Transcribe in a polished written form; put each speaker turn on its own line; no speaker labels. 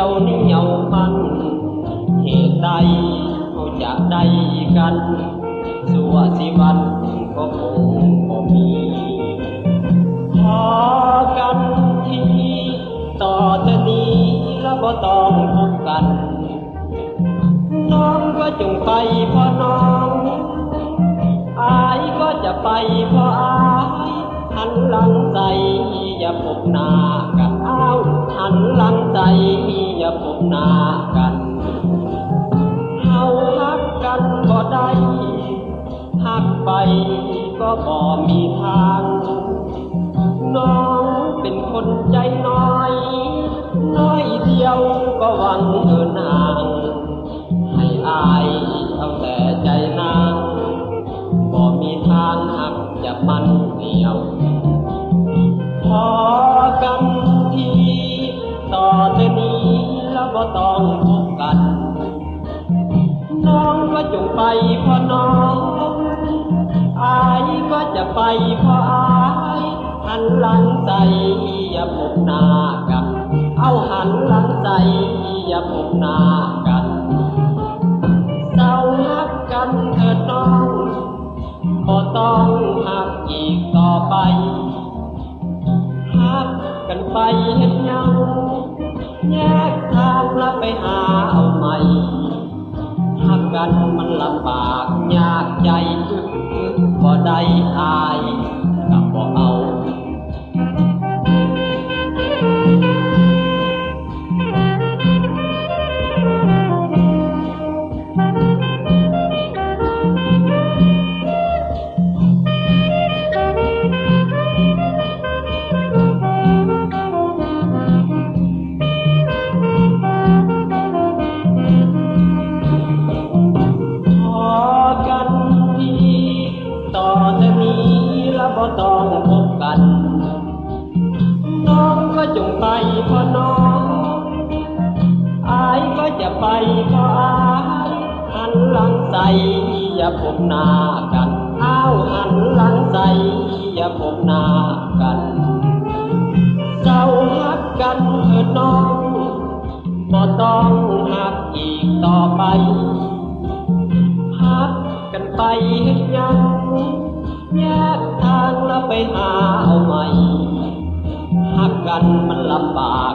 ยวเหนียวพันเหตุใดเขาจะได้กันสัวสิวันก็คงบ่มีพอกันทีต่อจากนี้แล้วบ่ต้องพบกันน้องก็จงไปเพราะน้องอายก็จะไปเพราะอายหันหลังใจอย่าพบหน้ากันอ้าวหันหลังใจอย่าพบหน้ากันเฮาฮักกันบ่ได้ฮักไปก็บ่มีทางน้องเป็นคนใจน้อยน้อยเดียวก็หวังเดินห่างให้อายเอาแต่ใจนางบ่มีทางหักจะมันเหนียวพอกันทีต่อจากนี้แล้วบ่ต้องพบกันน้องก็จงไปเพราะน้องอายก็จะไปเพราะอายหันหลังใจอย่าพบหน้ากันเอาหันหลังใจอย่าพบหน้ากันเศร้าฮักกันเถิดน้องบ่ต้องฮักอีกต่อไปฮักกันไปเฮ็ดหยังแยกทางแล้วไปหาเอาใหม่ฮักกันมันลำบากยากใจบ่ได้อายก็บ่เอาบ่ต้องพบกันน้องก็จงไปเพราะน้องอายก็จะไปเพราะอายหันหลังใจอย่าพบหน้ากันอ้าวหันหลังใจอย่าพบหน้ากันเจ้าฮักกันเถิดน้องบ่ต้องฮักอีกต่อไปฮักกันไปเฮ็ดหยังแยกทางแล้วไปหาเอาใหม่ฮักกันมันลำบาก